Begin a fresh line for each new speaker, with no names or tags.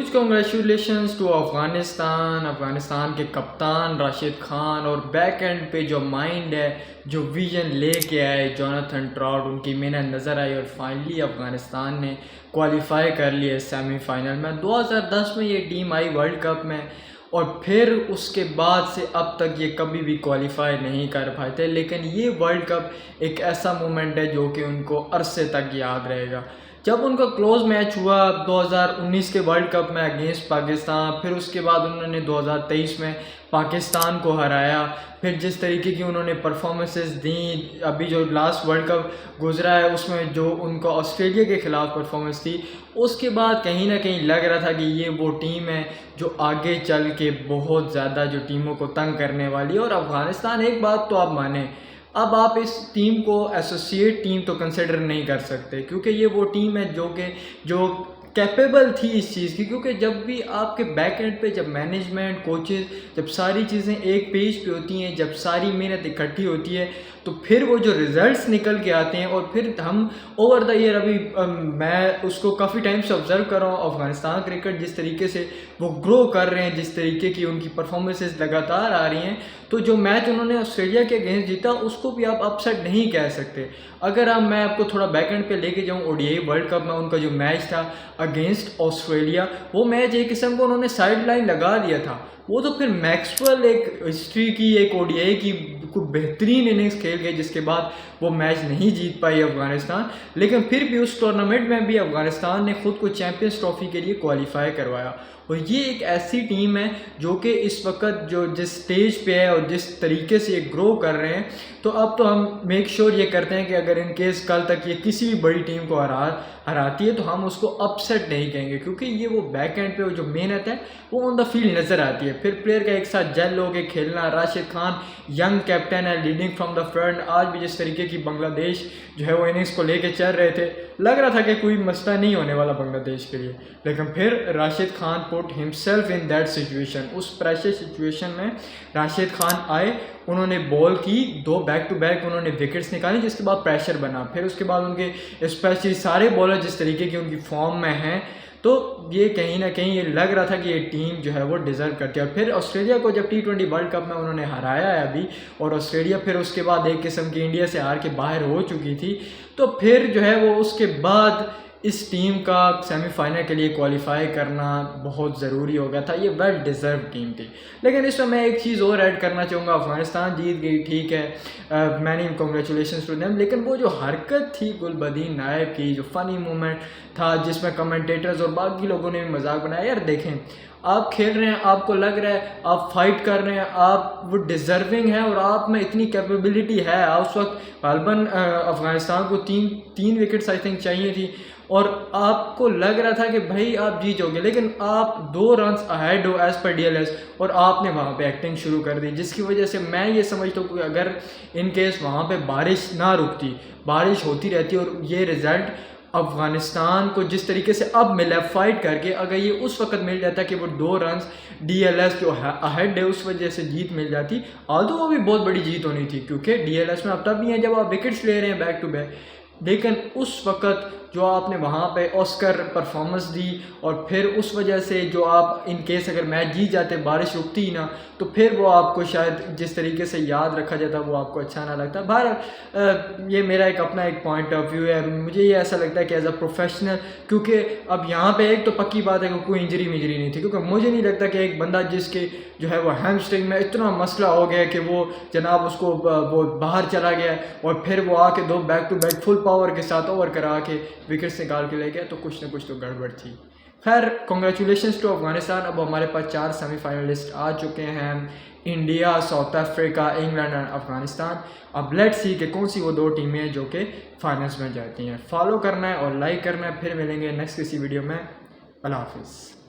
کچھ congratulations to Afghanistan کے کپتان راشد خان، اور بیک اینڈ پہ جو مائنڈ ہے، جو ویژن لے کے آئے جوناتھن ٹراؤٹ، ان کی محنت نظر آئی اور فائنلی افغانستان نے کوالیفائی کر لیے سیمی فائنل میں۔ 2010 میں یہ ٹیم آئی ورلڈ کپ میں، اور پھر اس کے بعد سے اب تک یہ کبھی بھی کوالیفائی نہیں کر پائے تھے، لیکن یہ ورلڈ کپ ایک ایسا مومنٹ ہے جو کہ ان کو عرصے تک یاد رہے گا۔ جب ان کا کلوز میچ ہوا 2019 کے ورلڈ کپ میں اگینسٹ پاکستان، پھر اس کے بعد انہوں نے 2023 میں پاکستان کو ہرایا، پھر جس طریقے کی انہوں نے پرفارمنسز دیں، ابھی جو لاسٹ ورلڈ کپ گزرا ہے اس میں جو ان کو آسٹریلیا کے خلاف پرفارمنس تھی، اس کے بعد کہیں نہ کہیں لگ رہا تھا کہ یہ وہ ٹیم ہے جو آگے چل کے بہت زیادہ جو ٹیموں کو تنگ کرنے والی ہے۔ اور افغانستان، ایک بات تو آپ مانیں، اب آپ اس ٹیم کو ایسوسیٹ ٹیم تو کنسیڈر نہیں کر سکتے، کیونکہ یہ وہ ٹیم ہے جو کیپیبل تھی اس چیز کی، کیونکہ جب بھی آپ کے بیک اینڈ پہ جب مینجمنٹ، کوچز، جب ساری چیزیں ایک پیج پہ ہوتی ہیں، جب ساری محنت اکٹھی ہوتی ہے، تو پھر وہ جو ریزلٹس نکل کے آتے ہیں، اور پھر ہم اوور دا ایئر، ابھی میں اس کو کافی ٹائم سے آبزرو کر رہا ہوں، افغانستان کرکٹ جس طریقے سے وہ گرو کر رہے ہیں، جس طریقے کی ان کی پرفارمنسز لگاتار آ رہی ہیں، تو جو میچ انہوں نے آسٹریلیا کے اگینسٹ جیتا اس کو بھی آپ اپ سیٹ نہیں کہہ سکتے۔ اگر میں آپ کو تھوڑا بیک اینڈ پہ لے کے جاؤں، ODI ورلڈ کپ میں ان کا جو میچ تھا اگینسٹ آسٹریلیا، وہ میچ ایک قسم کو انہوں نے سائڈ لائن لگا دیا تھا۔ وہ تو پھر میکسویل ایک ہسٹری کی، ایک ODI کی کوئی بہترین اننگز کھیل گئے، جس کے بعد وہ میچ نہیں جیت پائی افغانستان، لیکن پھر بھی اس ٹورنامنٹ میں بھی افغانستان نے خود کو چیمپئنز ٹرافی کے لیے کوالیفائی کروایا۔ اور یہ ایک ایسی ٹیم ہے جو کہ اس وقت جو جس سٹیج پہ ہے اور جس طریقے سے یہ گرو کر رہے ہیں، تو اب تو ہم میک شور یہ کرتے ہیں کہ اگر ان کیس کل تک یہ کسی بھی بڑی ٹیم کو ہراتی ہے تو ہم اس کو اپ سیٹ نہیں کہیں گے، کیونکہ یہ وہ بیک اینڈ پہ جو محنت ہے وہ آن دا فیلڈ نظر آتی ہے۔ پھر پلیئر کا ایک ساتھ جیل ہو کے کھیلنا، راشد خان ینگ کیپٹن ہے، لیڈنگ فرام دا فرنٹ، آج بھی جس طریقے کی بنگلہ دیش جو ہے وہ اننگز کو لے کے چل رہے تھے، لگ رہا تھا کہ کوئی مسئلہ نہیں ہونے والا بنگلہ دیش کے لیے، لیکن پھر Rashid Khan put himself in that situation, اس پریشر سچویشن میں راشد خان آئے، انہوں نے بال کی 2 بیک ٹو بیک، انہوں نے وکٹس نکالی، جس کے بعد پریشر بنا، پھر اس کے بعد ان کے اسپیشلی سارے بالر جس طریقے کی ان کی فارم میں ہیں، تو یہ کہیں نہ کہیں یہ لگ رہا تھا کہ یہ ٹیم جو ہے وہ ڈیزرو کرتی ہے۔ اور پھر آسٹریلیا کو جب T20 ورلڈ کپ میں انہوں نے ہرایا ہے ابھی، اور آسٹریلیا پھر اس کے بعد ایک قسم کی انڈیا سے ہار کے باہر ہو چکی تھی، تو پھر جو ہے وہ اس کے بعد اس ٹیم کا سیمی فائنل کے لیے کوالیفائی کرنا بہت ضروری ہو گیا تھا۔ یہ ویل ڈیزرو ٹیم تھی، لیکن اس میں ایک چیز اور ایڈ کرنا چاہوں گا، افغانستان جیت گئی، ٹھیک ہے، مینی کنگریچولیشنز ٹو دیم، لیکن وہ جو حرکت تھی گلبدین نائب کی، جو فنی مومنٹ تھا جس میں کمنٹیٹرز اور باقی لوگوں نے بھی مذاق بنایا، یار دیکھیں آپ کھیل رہے ہیں، آپ کو لگ رہا ہے آپ فائٹ کر رہے ہیں، آپ وہ ڈیزرونگ ہیں، اور آپ میں اتنی کیپیبلٹی ہے، اس وقت غالباً افغانستان کو تین وکٹس آئی تھنک چاہیے تھی، اور آپ کو لگ رہا تھا کہ بھائی آپ جیت جاؤ گے، لیکن آپ 2 رنز اہیڈ ہو ایز پر DLS، اور آپ نے وہاں پہ ایکٹنگ شروع کر دی، جس کی وجہ سے میں یہ سمجھتا ہوں کہ اگر ان کیس وہاں پہ بارش نہ رکتی، بارش ہوتی رہتی، اور یہ رزلٹ افغانستان کو جس طریقے سے اب ملا فائٹ کر کے، اگر یہ اس وقت مل جاتا کہ وہ 2 رنز DLS جو اہیڈ ہے اس وجہ سے جیت مل جاتی، آلدو وہ بھی بہت بڑی جیت ہونی تھی، کیونکہ DLS میں اب تب بھی ہیں جب آپ وکٹس لے رہے ہیں بیک ٹو بیک، لیکن اس وقت جو آپ نے وہاں پہ آسکر پرفارمنس دی، اور پھر اس وجہ سے جو آپ ان کیس اگر میچ جیت جاتے، بارش رکتی ہی نہ، تو پھر وہ آپ کو شاید جس طریقے سے یاد رکھا جاتا وہ آپ کو اچھا نہ لگتا۔ بہرحال یہ میرا اپنا ایک پوائنٹ آف ویو ہے، مجھے یہ ایسا لگتا ہے کہ ایز اے پروفیشنل، کیونکہ اب یہاں پہ ایک تو پکی بات ہے کہ کوئی انجری نہیں تھی، کیونکہ مجھے نہیں لگتا کہ ایک بندہ جس کے جو ہے وہ ہیمسٹرنگ میں اتنا مسئلہ ہو گیا کہ وہ جناب اس کو وہ باہر چلا گیا، اور پھر وہ آ کے 2 back to back full power کے ساتھ اوور کرا کے وکٹس نکال کے لے گیا، تو کچھ نہ کچھ تو گڑبڑ تھی۔ خیر، کنگریچولیشنز ٹو افغانستان، اب ہمارے پاس 4 سیمی فائنلسٹ آ چکے ہیں، انڈیا، ساؤتھ افریقہ، انگلینڈ اور افغانستان۔ اب لیٹ سی کہ کون سی وہ 2 ٹیمیں ہیں جو کہ فائنلز میں جاتی ہیں۔ فالو کرنا ہے اور لائک کرنا ہے، پھر ملیں گے نیکسٹ کسی ویڈیو میں، اللہ حافظ۔